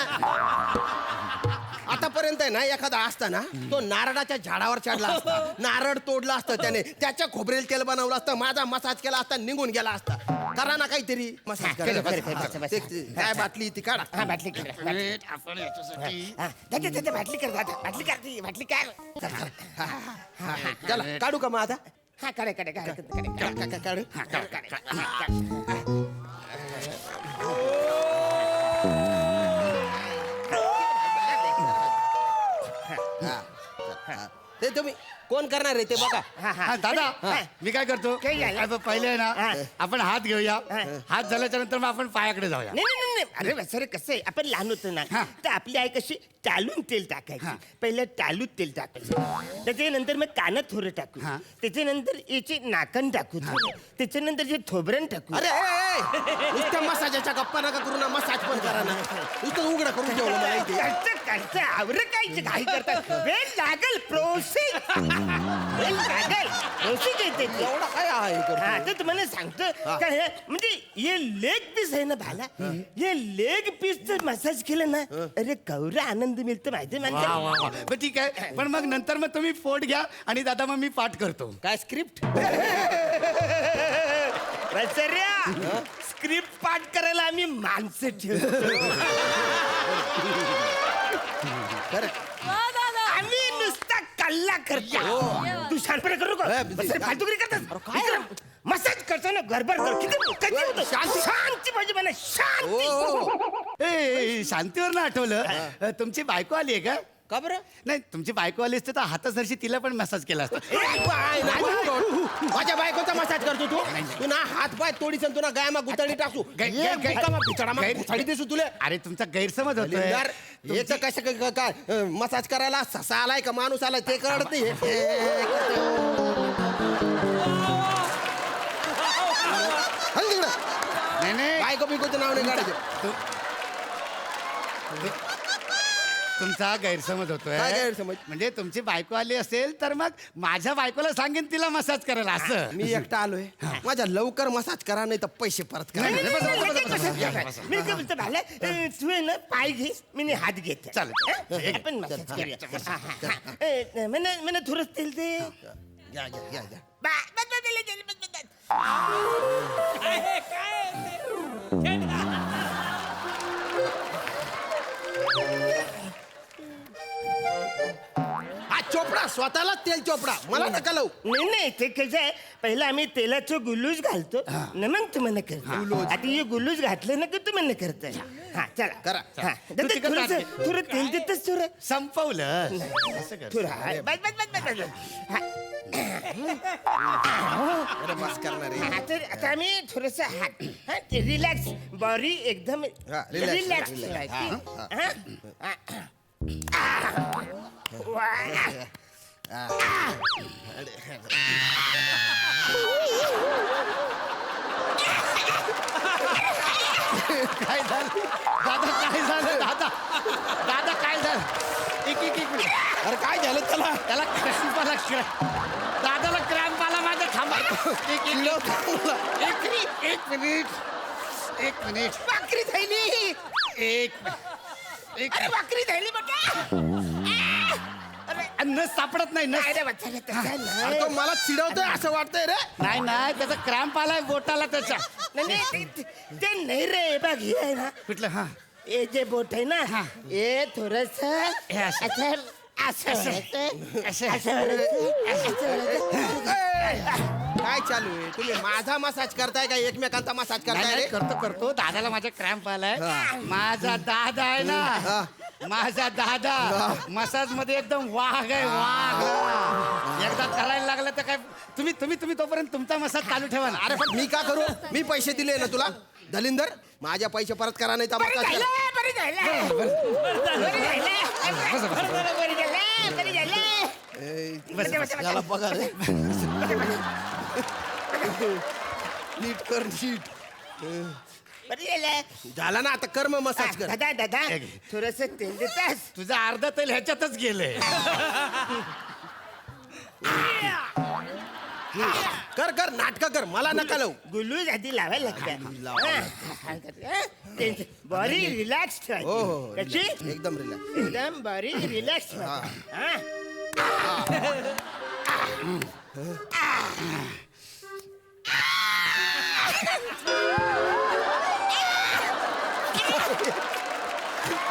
Speaker 8: आतापर्यंत आहे ना, एखादा असता ना, तो नारळाच्या झाडावर चढला असता, नारळ तोडला असतं त्याने, त्याच्या खोबरेल तेल बनवलं असतं, माझा मसाज केला असता, निघून गेला असता. करा ना काहीतरी मसाज करा. काय बाटली ती काढा.
Speaker 9: हा, बाटली कर.
Speaker 1: आपण याच्यासाठी
Speaker 9: बाटली कर दादा, बाटली कर ती, बाटली काय?
Speaker 8: चला काढू का मग आता?
Speaker 9: हा, काढ.
Speaker 8: काढू. ते तुम्ही कोण करणार आहे ते बघा.
Speaker 5: हा, दादा मी काय करतो
Speaker 9: काय झालं?
Speaker 5: आता पहिले आहे
Speaker 9: हा.
Speaker 5: ना आपण हात घेऊया हात झाल्याच्या नंतर मग आपण पायाकडे जाऊया.
Speaker 9: नाही अरे वसरे कसं आहे आपण लहान होतो ना
Speaker 5: हा.
Speaker 9: तर आपली आई कशी टालून तेल टाकायची पहिलं टालूत तेल टाकायचं त्याच्यानंतर मग कानात थोडं टाकू
Speaker 5: हा.
Speaker 9: त्याच्यानंतर याचे नाकण टाकू थोडं. त्याच्यानंतर जे थोबरण टाकू
Speaker 8: अरे नुसत्या मसाजाच्या गप्पा नका करू ना मसाज पण करा ना इथं उघडा करून ठेवलं मला इथे.
Speaker 9: करतं आवर काय घाई करतात वेळ लागल प्रोसेस वेळ लागल प्रोसेस येते ती.
Speaker 8: एवढा काय आहे करू?
Speaker 9: हा तर तुम्हाला सांगतो काय आहे, म्हणजे हे लेग पीस आहे ना भाला हे लेग पीस जर मसाज केलं ना अरे कवरा आनंद मिळतो माहिती
Speaker 5: वा वा वा बरं, ठीक आहे पण मग नंतर मग तुम्ही पोट घ्या आणि दादा मग मी पाठ करतो.
Speaker 8: काय स्क्रिप्ट
Speaker 9: स्क्रिप्ट पाठ करायला आम्ही माणसं ठेवतो आम्ही नुसता कल्ला करतो तू शांतपणे करू का फालतुगिरी करतात मसाज करतो ना गरबर कर किती होतं शांती पाहिजे मला शांती
Speaker 5: ए शांतीवर ना आठवलं तुमची बायको आली आहे का?
Speaker 8: का बरं
Speaker 5: नाही तुमची बायको आली असते तर हातासरशी तिला पण मसाज केला असता.
Speaker 8: माझ्या बायकोचा मसाज करतो तू ना हात पाय तोडीस तू ना गायमा गुतळी टाकू गुतळी दिसू तुला.
Speaker 5: अरे तुमचा गैरसमज होतोय.
Speaker 8: याचं कसं काय मसाज करायला ससा आलाय का माणूस आलाय ते कळत नाही. हल तिकडं.
Speaker 5: नाही नाही
Speaker 8: बायको बिकोचं नाव नाही काढायचं.
Speaker 5: तुमचा गैरसमज होतोय.
Speaker 8: काय गैरसमज?
Speaker 5: म्हणजे तुमची बायको आली असेल तर मग माझ्या बायकोला सांगेन तिला मसाज करायला असं.
Speaker 8: मी एकटा आलोय माझ्या लवकर मसाज करा नाही तर पैसे परत करा.
Speaker 5: नाही, नाही, बसा, बसा, बसा, बसा.
Speaker 9: मी काय बोलतो भाला तू आहे ना पाय घे मी हात घेते
Speaker 5: चालेल.
Speaker 9: आपण मसाज करूया मला थोडंच तेल दे
Speaker 8: घ्या घ्या घ्या घ्या. हा चोपडा स्वतःला तेल चोपडा मला नका लावू.
Speaker 9: नाही ते कसं आहे पहिला आम्ही तेलाचं गुलूज घालतो न मग तुम्हाला करतो आता हे गुलूज घातलं ना की तुम्हाला करताय हा चला
Speaker 8: करा.
Speaker 9: हा थोडं तेल देतच थोडं
Speaker 5: संपवलं असं कर.
Speaker 9: थोडं बस हा.
Speaker 8: अरे बस करणार आहे.
Speaker 9: हा, तर आता आम्ही थोडस रिलॅक्स बॉडी एकदम
Speaker 8: हा, relax,
Speaker 9: रिलॅक्स
Speaker 8: relax.
Speaker 5: काय झालं दादा काय झालं दादा दादा काय झालं एक एक एक मिनिट.
Speaker 8: अरे काय झालं त्याला
Speaker 5: त्याला क्रॅम्प आला दादाला क्रॅम्प आला माझा थांबा एक मिनिट एक मिनिट
Speaker 9: भाकरी झाली
Speaker 5: एक
Speaker 9: अरे भाकरी झाली
Speaker 5: अन्न सापडत नाही न
Speaker 8: अरे तो मला चिडवतोय असं वाटतंय रे.
Speaker 5: नाही नाही त्याचा क्रॅम्प आलाय बोटाला त्याच्या
Speaker 9: ते नाही रे बघ हे आहे ना
Speaker 5: कुठलं हा
Speaker 9: हे जे बोट आहे ना हे थोडस
Speaker 5: हे असं.
Speaker 9: असं
Speaker 8: काय चालू आहे तुम्ही माझा मसाज करताय का एकमेकांचा मसाज
Speaker 5: नाही,
Speaker 8: करताय
Speaker 5: नाही,
Speaker 8: रे.
Speaker 5: करतो करतो दादाला माझा क्रॅम्प आलाय माझा दादा आहे ना माझा दादा मसाज मध्ये एकदम वाघ आहे वाघ एकदा करायला लागलं तर काय तुम्ही तुम्ही तुम्ही तोपर्यंत तुमचा मसाज चालू ठेवा ना.
Speaker 8: अरे पण मी का करू मी पैसे दिले ना तुला दलिंदर माझ्या पैसे परत करा नाही तर मसाज करा. त्याला बघा रे नीट कर नीट झाला ना आता कर्म मसाज कर.
Speaker 9: दादा थोडस तेल देतास
Speaker 5: तुझं अर्ध तेल ह्याच्यातच गेलंय
Speaker 8: कर कर नाटक कर मला नका लावू.
Speaker 9: गुलूज आधी लावायला लागतात बॉडी रिलॅक्स
Speaker 8: हो हो
Speaker 9: कशी
Speaker 8: एकदम रिलॅक्स.
Speaker 9: एकदम बॉडी रिलॅक्स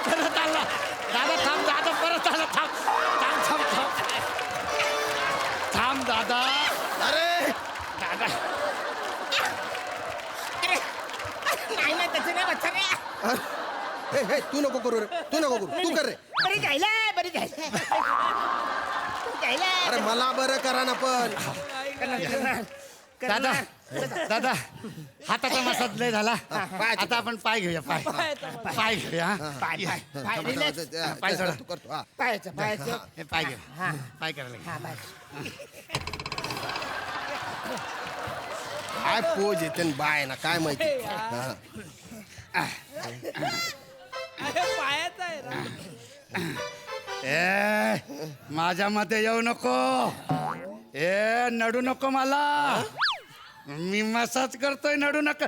Speaker 5: परत आला दादा थांब दादा परत आला थांब थांब थांब थांब थांब दादा
Speaker 8: अरे
Speaker 5: दादा
Speaker 9: नाही ना त्याचं नाही वाचा रे
Speaker 8: हे तू नको करू रे तू नको करू तू कर रे.
Speaker 9: बरी झालं
Speaker 8: अरे मला बरं करा ना पण.
Speaker 5: दादा दादा हाताचा मसाज लय झाला आता आपण पाय घेऊया पाय पाय घेऊया हा. पाय सोडा.
Speaker 8: तू करतो हा.
Speaker 5: हे पाय घे पाय करायला
Speaker 8: काय पोज येते न बाय ना काय माहिती हा.
Speaker 5: ए माझ्या मते येऊ नको ए नडू नको मला मी मसाज करतोय नडू नका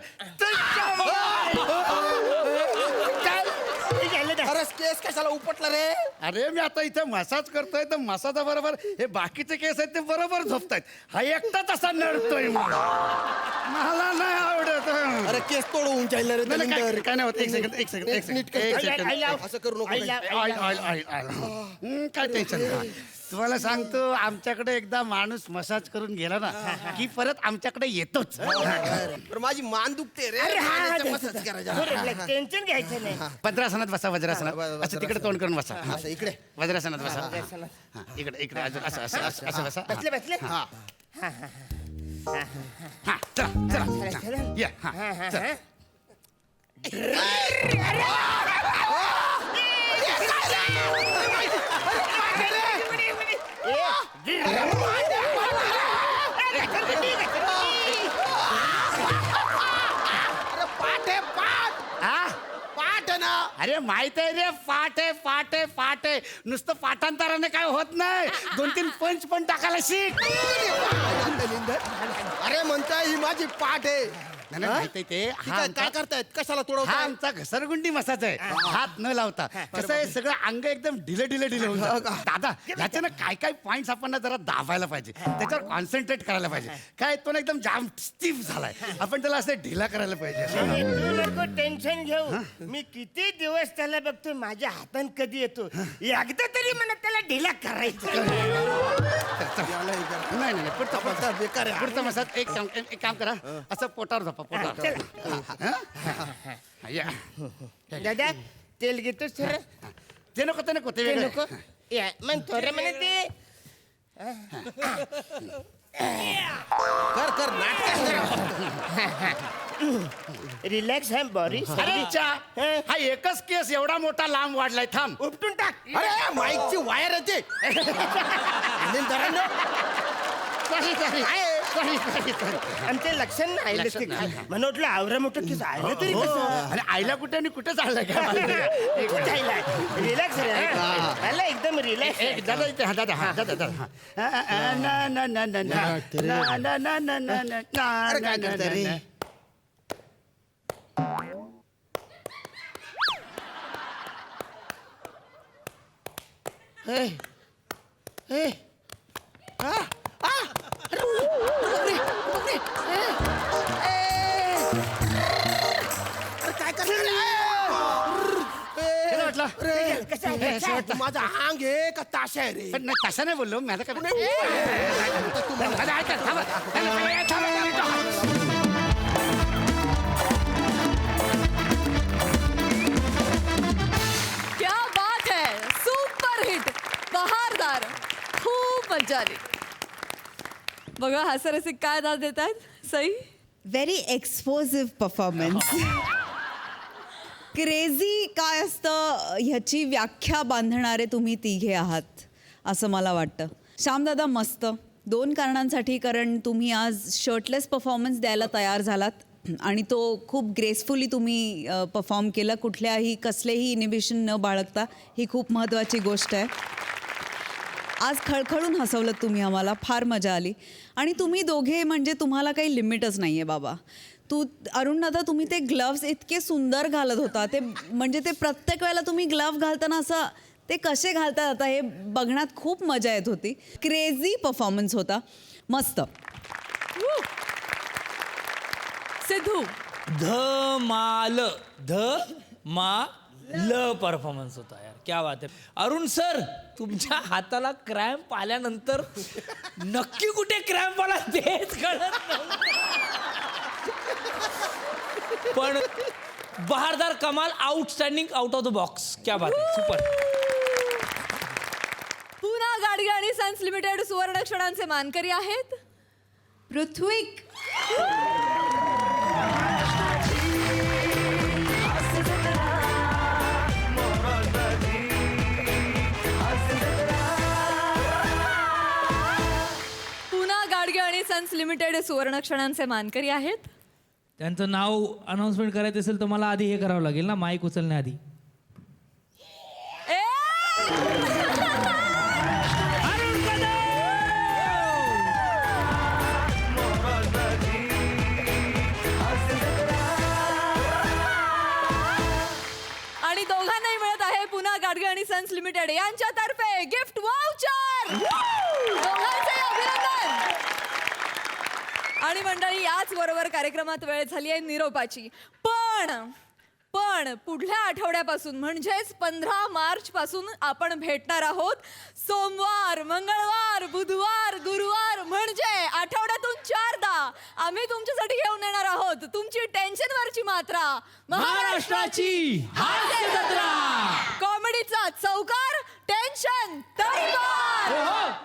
Speaker 8: अरे केस कशाला उपटला रे.
Speaker 5: अरे मी आता इथे मसाज करतोय तर मसाजा बरोबर हे बाकीचे केस आहेत ते बरोबर झोपतायत हा एकटाच असा नडतोय मला नाही आवडत
Speaker 8: अरे केस तोडून चाललं रे
Speaker 5: नाही, नाही,
Speaker 8: दलिंदर.
Speaker 5: काय नाही होत एक सेकंड एक सेकंड एक सेकंड
Speaker 8: नीट कर.
Speaker 5: एक सेकंड
Speaker 8: असं करू नको रे.
Speaker 5: काय टेन्शन नाही तुम्हाला सांगतो आमच्याकडे एकदा माणूस मसाज करून गेला ना की परत आमच्याकडे येतोच
Speaker 8: तर माझी मान दुखते रे. मानेचा मसाज करायचा.
Speaker 9: टेन्शन घ्यायचं नाही.
Speaker 5: वज्रासनात बसा वज्रासनात असं तिकडे तोंड करून बसा
Speaker 8: असं इकडे.
Speaker 5: वज्रासनात बसा हा, इकडे इकडे अजून असं असं असं असं बसा
Speaker 9: बसले बसले
Speaker 5: हा हा चला चला या हा चला हा?
Speaker 8: पाठ ना.
Speaker 5: अरे माहित आहे रे पाठ आहे पाठ आहे पाठ आहे नुसतं पाठांतराने काय होत नाही 2-3 पंच पण टाकायला शिक
Speaker 8: दलिंदर. अरे म्हणताय ही माझी पाठ आहे.
Speaker 5: नाही, नाही, माहित आहे ते
Speaker 8: ती काय काय करतायत कशाला
Speaker 5: हा
Speaker 8: तोडवताय.
Speaker 5: आमचा घसरगुंडी मसाज आहे हात न लावता कसं आहे सगळं अंग एकदम ढिले ढिले ढिले होऊन जातं. दादा ह्याच्यानं काय काय पॉइंट्स आपण ना जरा दाबायला पाहिजे त्याच्यावर कॉन्सन्ट्रेट करायला पाहिजे काय तो ना एकदम जाम स्टीफ झालाय आपण त्याला असं ढिला करायला पाहिजे
Speaker 9: तू नको टेन्शन घेऊ मी किती दिवस त्याला बघतो माझ्या हातान कधी येतो एकदा तरी मला त्याला ढिला करायचा.
Speaker 5: नाही नाही पुढचा
Speaker 8: बेकार आहे.
Speaker 5: पुढचा मसाज एक काम करा असं पोटावर झोपा पोटावर हा, या.
Speaker 9: दादा तेल घेतोस सर
Speaker 5: ते नको ते नको ते
Speaker 9: ते
Speaker 5: वेगळं.
Speaker 9: नको या मग थोडं म्हणे ते
Speaker 8: कर कर नाटक.
Speaker 9: रिलॅक्स आहे बॉडी
Speaker 5: अरे चा, हा एकच केस एवढा मोठा लांब वाढलाय थांब
Speaker 9: उपटून टाक
Speaker 8: अरे माईकची वायर येते. दलिंदरांनो.
Speaker 9: आणि ते लक्षण नाही
Speaker 5: लक्षण नाही.
Speaker 9: म्हणून म्हटलं आवरा मोठं केस आलं तरी कसं
Speaker 5: आणि आईला कुठे आणि कुठे चाललंय काय
Speaker 9: रिलॅक्स रे एकदम रिलॅक्स
Speaker 5: दादा इथे हा दादा हा दादा दादा हा. ना ना ना ना ना ना ना ना ना ना ना ना
Speaker 8: अरे काय करताय रे?
Speaker 5: ना.
Speaker 8: काय करणार.
Speaker 5: कसं वाटलं?
Speaker 8: कसं वाटतं माझा अंग आहे का ताशा आहे रे.
Speaker 5: पण नाही तसं नाही बोललो मी आता काय दादा, ऐका, थांबा.
Speaker 4: क्या बात है सुपर हिट बहारदार खूप मजा आली बघा हास्यरसिक काय दाद देत आहेत सई
Speaker 6: व्हेरी एक्सपोजिव्ह परफॉर्मन्स क्रेझी काय असतं ह्याची व्याख्या बांधणारे तुम्ही तिघे आहात असं मला वाटतं श्यामदादा मस्त 2 कारणांसाठी कारण तुम्ही आज शर्टलेस परफॉर्मन्स द्यायला तयार झालात आणि तो खूप ग्रेसफुली तुम्ही परफॉर्म केला कुठल्याही कसलेही इनिबिशन न बाळगता ही खूप महत्त्वाची गोष्ट आहे आज खळखळून हसवलं तुम्ही आम्हाला फार मजा आली आणि तुम्ही दोघे म्हणजे तुम्हाला काही लिमिटच नाही आहे बाबा अरुण दादा तुम्ही ते ग्लव्स इतके सुंदर घालत होता ते म्हणजे ते प्रत्येक वेळेला तुम्ही ग्लव्ह घालताना असं ते कसे घालतात आता हे बघण्यात खूप मजा येत होती क्रेझी परफॉर्मन्स होता मस्त
Speaker 4: सिद्धू
Speaker 10: धमाल परफॉर्मन्स होता यार क्या बात आहे अरुण सर तुमच्या हाताला क्रॅम्प आल्यानंतर नक्की कुठे क्रॅम्प आला तेच कळत नव्हतं. पण बहारदार कमाल outstanding out of the box क्या बात आहे सुपर
Speaker 4: पुन्हा गाडगाडी सन्स लिमिटेड सुवर्ण क्षणांचे मानकरी आहेत पृथ्वीक. पुन्हा गाडगे आणि सन्स लिमिटेड सुवर्ण क्षणांचे मानकरी आहेत.
Speaker 10: त्यांचं नाव अनाउन्समेंट करायचं असेल तर मला आधी हे करावं लागेल ना, माईक उचलण्याआधी.
Speaker 4: ए! आणि दोघांनाही मिळत आहे पुन्हा गाडगे आणि सन्स लिमिटेड यांच्यातर्फे गिफ्ट वाउचर. दोघांचे अभिनंदन. आणि मंडळी याच बरोबर कार्यक्रमात वेळ झाली आहे निरोपाची. पण पुढल्या आठवड्यापासून म्हणजेच 15 मार्च पासून आपण भेटणार आहोत सोमवार, मंगळवार, बुधवार, गुरुवार, म्हणजे आठवड्यातून 4दा आम्ही तुमच्यासाठी घेऊन येणार आहोत तुमची टेन्शनवरची मात्रा,
Speaker 10: महाराष्ट्राची हास्य जत्रा.
Speaker 4: कॉमेडीचा चौकार, टेन्शन तलवार.